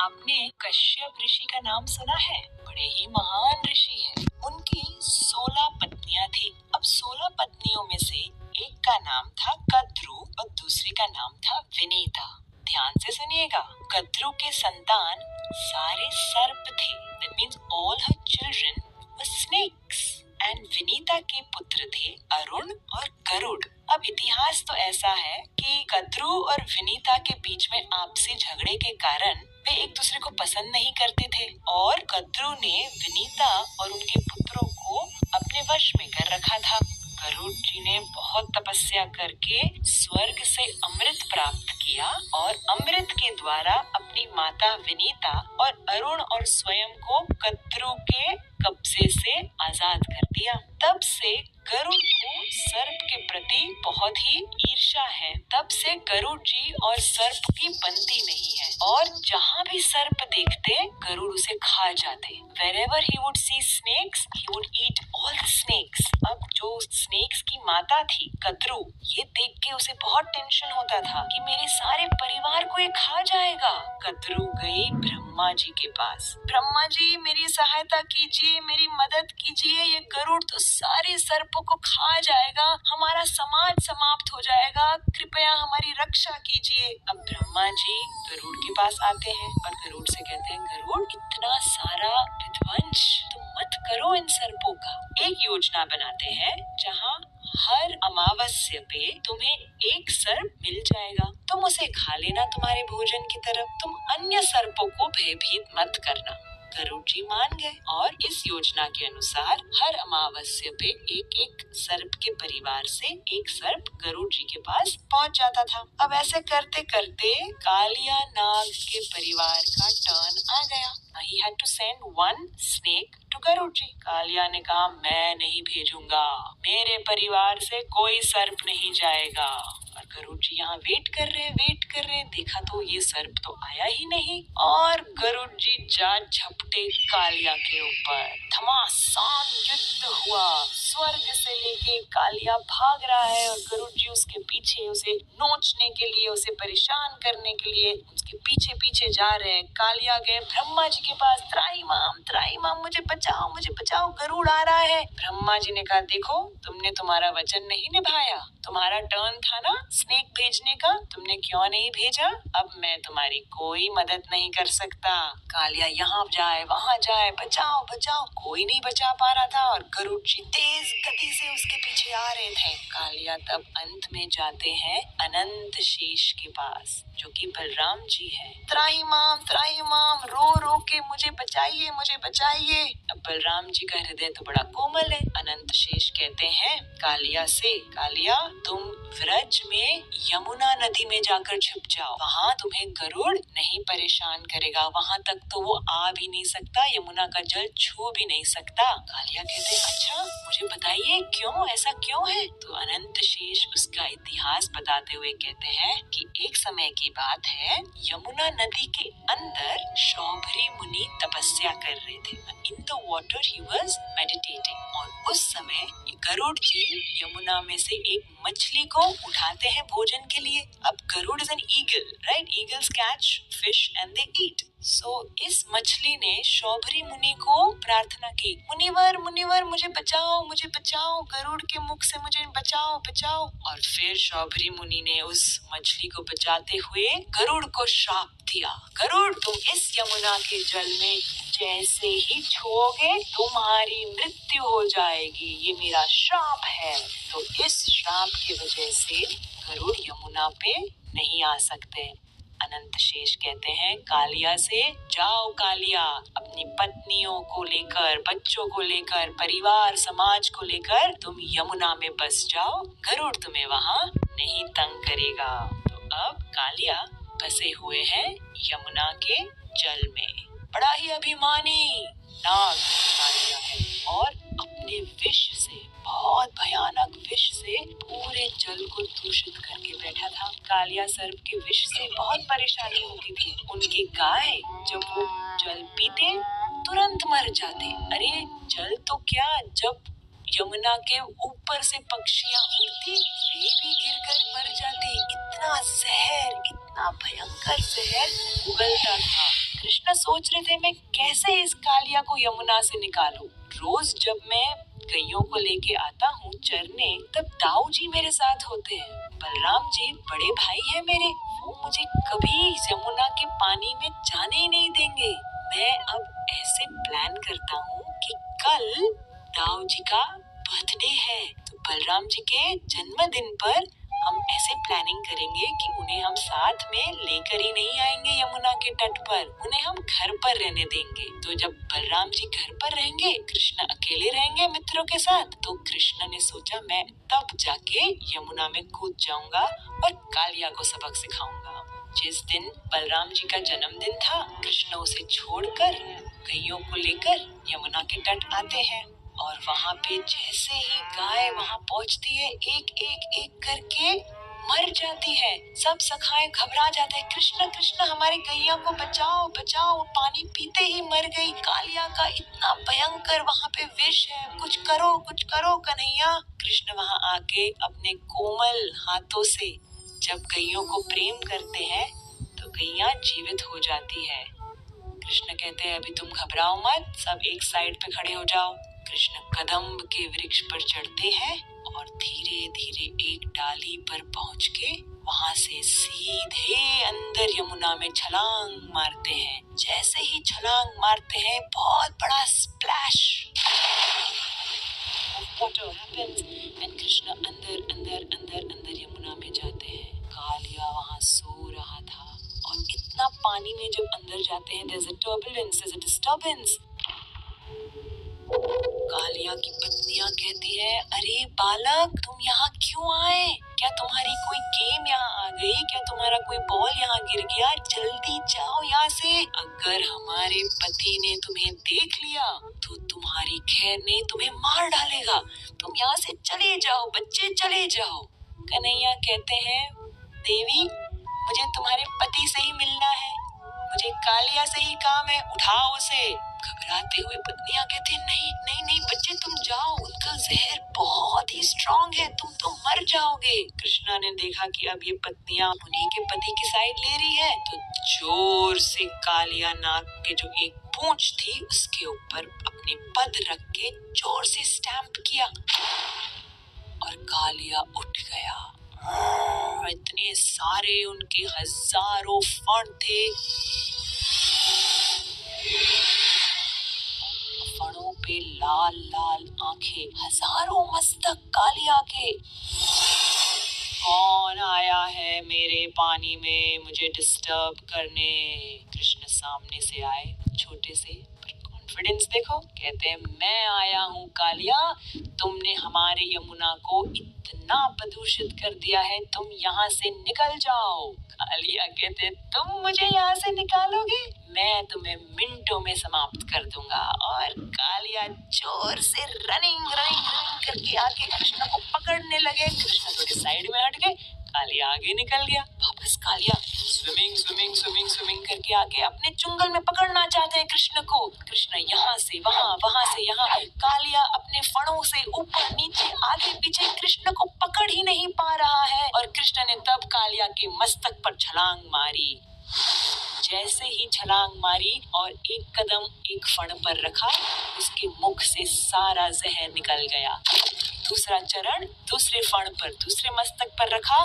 आपने कश्यप ऋषि का नाम सुना है? बड़े ही महान ऋषि हैं। उनकी 16 पत्नियां थी। अब 16 पत्नियों में से एक का नाम था कद्रु और दूसरी का नाम था विनीता। ध्यान से सुनिएगा। कद्रु के संतान सारे सर्प थे। That means all her children were snakes. And Vinita के पुत्र थे अरुण और गरुड़। अब इतिहास तो ऐसा है कि कद्रु और विनीता के बीच में आपसी झगड़े के कारण वे एक दूसरे को पसंद नहीं करते थे और कद्रु ने विनीता और उनके पुत्रों को अपने वश में कर रखा था। गरुड़ जी ने बहुत तपस्या करके स्वर्ग से अमृत प्राप्त किया और अमृत के द्वारा अपनी माता विनीता और अरुण और स्वयं को कद्रु के कब्जे से आजाद कर दिया। तब से गरुड़ को सर्प के प्रति बहुत ही ईर्ष्या है। तब से गरुड़ जी और सर्प की बनती नहीं है और जहाँ भी सर्प देखते गरुड़ उसे खा जाते। Wherever he would see snakes, he would eat all the snakes. अब जो स्नेक्स की माता थी कद्रु, ये देख के उसे बहुत टेंशन होता था कि मेरे सारे परिवार को ये खा जाएगा। कद्रु गई ब्रह्मा जी के पास। ब्रह्मा जी मेरी सहायता कीजिए, मेरी मदद कीजिए, ये गरुड़ तो सारे सर्पों को खा जाएगा, हमारा समाज समाप्त हो जाएगा, कृपया हमारी रक्षा कीजिए। अब ब्रह्मा जी गरुड़ के पास आते हैं और गरुड़ से कहते हैं, गरुड़ इतना सारा विध्वंस तुम मत करो इन सर्पों का। एक योजना बनाते हैं जहाँ हर अमावस्या पे तुम्हें एक सर्प मिल जाएगा, तुम उसे खा लेना तुम्हारे भोजन की तरफ, तुम अन्य सर्पों को भयभीत मत करना। गरुड़ जी मान गए और इस योजना के अनुसार हर अमावस्या पे एक एक सर्प के परिवार से एक सर्प गरुड़ जी के पास पहुंच जाता था। अब ऐसे करते करते कालिया नाग के परिवार का टर्न आ गया। He had to send one snake to Garuda जी। कालिया ने कहा, मैं नहीं भेजूंगा, मेरे परिवार से कोई सर्प नहीं जाएगा। और गरुड़ जी यहाँ वेट कर रहे, देखा तो ये सर्प तो आया ही नहीं और गरुड़ जी जा झपटे कालिया के ऊपर। घमासान युद्ध हुआ, स्वर्ग से लेके कालिया भाग रहा है और गरुड़ जी उसके पीछे, उसे नोचने के लिए, उसे परेशान करने के लिए उसके पीछे पीछे जा रहे हैं। कालिया गए ब्रह्मा जी के पास, त्राही माम मुझे बचाओ, गरुड़ आ रहा है। ब्रह्मा जी ने कहा, देखो तुमने तुम्हारा वचन नहीं निभाया, तुम्हारा टर्न था ना स्नेक भेजने का, तुमने क्यों नहीं भेजा? अब मैं तुम्हारी कोई मदद नहीं कर सकता। कालिया यहाँ जाए वहाँ जाए, बचाओ, कोई नहीं बचा पा रहा था और गरुड़ जी तेज गति से उसके पीछे आ रहे थे। कालिया तब अंत में जाते हैं अनंत शेष के पास, जो कि बलराम जी है। त्राही माम रो रो के मुझे बचाइए। अब बलराम जी का हृदय तो बड़ा कोमल है। अनंत शेष कहते हैं कालिया से, कालिया तुम व्रज में यमुना नदी में जाकर छिप जाओ, वहाँ तुम्हें गरुड़ नहीं परेशान करेगा, वहाँ तक तो वो आ भी नहीं सकता, यमुना का जल छू भी नहीं सकता। कालिया कहते, अच्छा मुझे बताइए क्यों, ऐसा क्यों है? तो अनंत शेष उसका इतिहास बताते हुए कहते हैं कि एक समय की बात है, यमुना नदी के अंदर शौभरी मुनि तपस्या कर रहे थे। In the water he was meditating और उस समय गरुड़ जी यमुना में से एक मछली को उठाते हैं भोजन के लिए। अब Garuda is an eagle, right? Eagles catch fish and they eat. So इस मछली ने शौभरी मुनि को प्रार्थना की, मुनिवर मुझे बचाओ, गरुड़ के मुख से मुझे बचाओ। और फिर शौभरी मुनि ने उस मछली को बचाते हुए गरुड़ को श्राप दिया, गरुड़ तुम इस यमुना के जल में जैसे ही छुओगे तुम्हारी मृत्यु हो जाएगी, ये मेरा श्राप है। तो इस श्राप की वजह से गरुड़ यमुना पे नहीं आ सकते। अनंत शेष कहते हैं कालिया से, जाओ कालिया, अपनी पत्नियों को लेकर, बच्चों को लेकर, परिवार समाज को लेकर तुम यमुना में बस जाओ, गरुड़ तुम्हें वहाँ नहीं तंग करेगा। तो अब कालिया बसे हुए हैं यमुना के जल में। बड़ा ही अभिमानी नाग कालिया है और अपने विष से, बहुत भयानक विष से पूरे जल को दूषित करके बैठा था। कालिया सर्प के विष से बहुत परेशानी होती थी। उनके गाय जब वो जल पीते तुरंत मर जाते। अरे जल तो क्या, जब यमुना के ऊपर से पक्षियां उड़ती वे भी गिरकर मर जाती। इतना जहर, इतना भयंकर जहर उगलता था। कृष्ण सोच रहे थे मैं कैसे इस कालिया को यमुना से निकालूं। रोज जब मैं गैयों को लेके आता हूँ चरने, तब दाऊ जी मेरे साथ होते हैं। बलराम जी बड़े भाई हैं मेरे, वो मुझे कभी यमुना के पानी में जाने ही नहीं देंगे। मैं अब ऐसे प्लान करता हूँ कि कल दाऊ जी का बर्थडे है, तो बलराम जी के जन्मदिन पर हम ऐसे प्लानिंग करेंगे कि उन्हें हम साथ में लेकर ही नहीं आएंगे यमुना के तट पर, उन्हें हम घर पर रहने देंगे। तो जब बलराम जी घर पर रहेंगे, कृष्ण अकेले रहेंगे मित्रों के साथ, तो कृष्ण ने सोचा मैं तब जाके यमुना में कूद जाऊंगा और कालिया को सबक सिखाऊंगा। जिस दिन बलराम जी का जन्मदिन था, कृष्ण उसे छोड़कर गैयों को लेकर यमुना के तट आते हैं और वहाँ पे जैसे ही गाय वहाँ पहुँचती है, एक एक एक करके मर जाती है। सब सखाएं घबरा जाते हैं, कृष्ण कृष्ण हमारे गैया को बचाओ बचाओ, पानी पीते ही मर गई, कालिया का इतना भयंकर वहाँ पे विष है, कुछ करो कन्हैया। कृष्ण वहाँ आके अपने कोमल हाथों से जब गैयों को प्रेम करते हैं तो गैया जीवित हो जाती है। कृष्ण कहते हैं अभी तुम घबराओ मत, सब एक साइड पे खड़े हो जाओ। कृष्ण कदम्ब के वृक्ष पर चढ़ते हैं और धीरे धीरे एक डाली पर पहुंच के वहां से सीधे अंदर यमुना में छलांग मारते हैं। जैसे ही छलांग मारते हैं, बहुत बड़ा splash water happens and Krishna अंदर अंदर अंदर अंदर यमुना में जाते हैं। कालिया वहां सो रहा था और इतना पानी में जब अंदर जाते हैं, there's a turbulence, there's a disturbance। Kaliya की पत्नियां कहती है अरे बालक तुम यहाँ क्यों आए? क्या तुम्हारी कोई गेम यहाँ आ गई? क्या तुम्हारा कोई बॉल यहाँ गिर गया? जल्दी जाओ यहाँ से, अगर हमारे पति ने तुम्हें देख लिया तो तुम्हारी खैर नहीं, तुम्हें मार डालेगा। तुम यहाँ से चले जाओ बच्चे, चले जाओ। कन्हैया कहते हैं देवी मुझे तुम्हारे पति से ही मिलना है, मुझे कालिया से ही काम है, उठाओ उसे। घबराते हुए पत्नियां कहती नहीं नहीं नहीं बच्चे तुम जाओ, उनका जहर बहुत ही स्ट्रॉन्ग है, तुम तो मर जाओगे। कृष्णा ने देखा कि अब ये पत्नियां उन्हीं के पति की साइड ले रही है, तो जोर से कालिया नाग के जो एक पूंछ थी उसके ऊपर अपने पद रख के जोर से स्टैम्प किया और कालिया उठ गया। इतने सारे उनके हजारों फण थे, फणों पे लाल लाल आंखें, हजारों मस्तक कालिया के। कौन आया है मेरे पानी में मुझे डिस्टर्ब करने? कृष्ण सामने से आए, छोटे से पर कॉन्फिडेंस देखो। कहते हैं मैं आया हूँ कालिया, तुमने हमारे यमुना को इतना प्रदूषित कर दिया है, तुम यहाँ से निकल जाओ। कालिया कहते तुम मुझे यहाँ से निकालोगे? मैं तुम्हें मिनटों में समाप्त कर दूंगा। और कालिया जोर से रनिंग रनिंग रनिंग करके आके कृष्ण को पकड़ने लगे। कृष्ण थोड़े साइड में हट गए, कालिया आगे निकल गया। वापस Kaliya swimming swimming swimming swimming करके आके अपने चुंगल में पकड़ना चाहते हैं कृष्ण को। कृष्ण यहाँ से वहाँ, वहाँ से यहाँ, कालिया अपने फणों से ऊपर नीचे आगे पीछे कृष्ण को पकड़ ही नहीं पा रहा है। और कृष्ण ने तब कालिया के मस्तक पर छलांग मारी। जैसे ही छलांग मारी और एक कदम एक फण पर रखा, उसके मुख से सारा जहर निकल गया। दूसरा चरण दूसरे फण पर, दूसरे मस्तक पर रखा,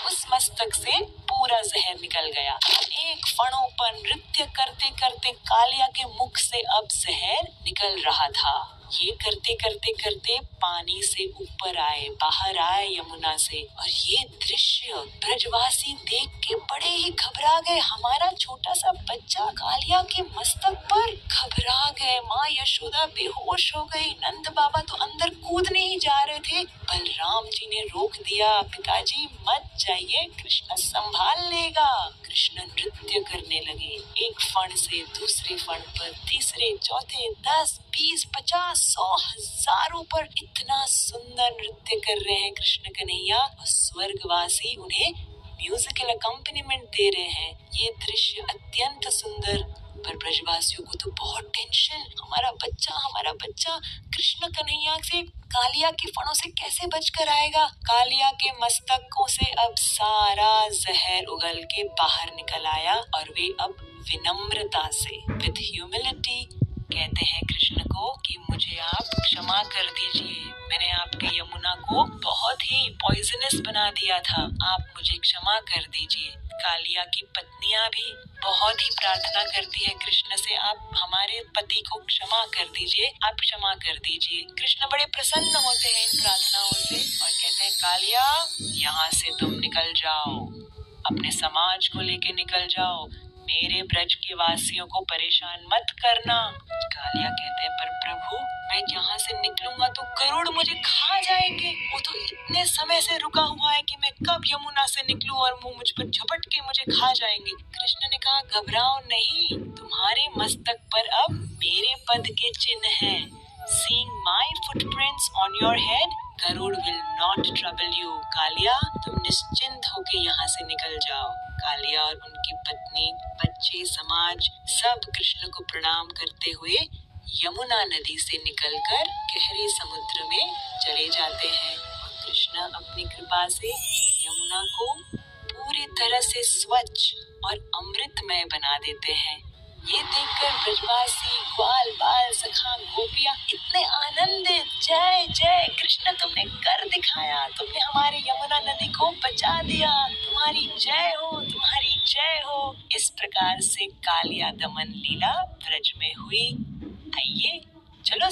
उस मस्तक से पूरा जहर निकल गया। एक फणों पर नृत्य करते करते कालिया के मुख से अब जहर निकल रहा था। ये करते करते करते पानी से ऊपर आए, बाहर आए यमुना से। और ये दृश्य ब्रजवासी देख के बड़े ही घबरा गए। हमारा छोटा सा बच्चा कालिया के मस्तक पर, घबरा गए। माँ यशोदा बेहोश हो गई, नंद बाबा तो अंदर कूदने ही जा रहे थे। बलराम जी ने रोक दिया, पिताजी मत जाइए, कृष्ण संभाल लेगा। कृष्ण नृत्य करने लगे, एक फण से दूसरे फण पर, तीसरे चौथे, 10, 20, 50, 100, हजारों पर इतना सुंदर नृत्य कर रहे हैं कृष्ण कन्हैया। और स्वर्गवासी उन्हें म्यूजिकल अकम्पनीमेंट दे रहे हैं। ये दृश्य अत्यंत सुंदर पर ब्रजवासियों को तो बहुत टेंशन, हमारा बच्चा कृष्ण कन्हैया से कालिया के फणों से कैसे बचकर आएगा। कालिया के मस्तकों से अब सारा जहर उगल के बाहर निकल आया और वे अब विनम्रता से विद ह्यूमिलिटी कहते हैं कृष्ण को कि मुझे आप क्षमा कर दीजिए, मैंने आपके यमुना को बहुत ही पॉइजनस बना दिया था, आप मुझे क्षमा कर दीजिए। कालिया की पत्नियां भी बहुत ही प्रार्थना करती है कृष्ण से, आप हमारे पति को क्षमा कर दीजिए, आप क्षमा कर दीजिए। कृष्ण बड़े प्रसन्न होते हैं इन प्रार्थनाओं से और कहते हैं कालिया यहाँ से तुम निकल जाओ, अपने समाज को लेके निकल जाओ, मेरे ब्रज के वासियों को परेशान मत करना। कालिया कहते हैं पर प्रभु मैं यहाँ से निकलूंगा तो गरुड़ मुझे खा जाएंगे, वो तो इतने समय से रुका हुआ है कि मैं कब यमुना से निकलूं और वो मुझ पर झपट के मुझे खा जाएंगे। कृष्ण ने कहा घबराओ नहीं, तुम्हारे मस्तक पर अब मेरे पद के चिन्ह हैं। Seeing my footprints on your head, Garuda will not trouble you। Kaliya तुम निश्चिंत होके यहाँ से निकल जाओ। कालिया और उनकी पत्नी, बच्चे, समाज सब कृष्ण को प्रणाम करते हुए यमुना नदी से निकलकर गहरे समुद्र में चले जाते हैं और कृष्ण अपनी कृपा से यमुना को पूरी तरह से स्वच्छ और अमृतमय बना देते हैं। ये देखकर ब्रजवासी, ग्वाल बाल सखा गोपियां इतने आनंदित, जय जय कृष्ण तुमने कर दिखाया, तुमने हमारे यमुना नदी को बचा दिया, तुम्हारी जय हो, तुम्हारी जय हो। इस प्रकार से कालिया दमन लीला ब्रज में हुई। आइए चलो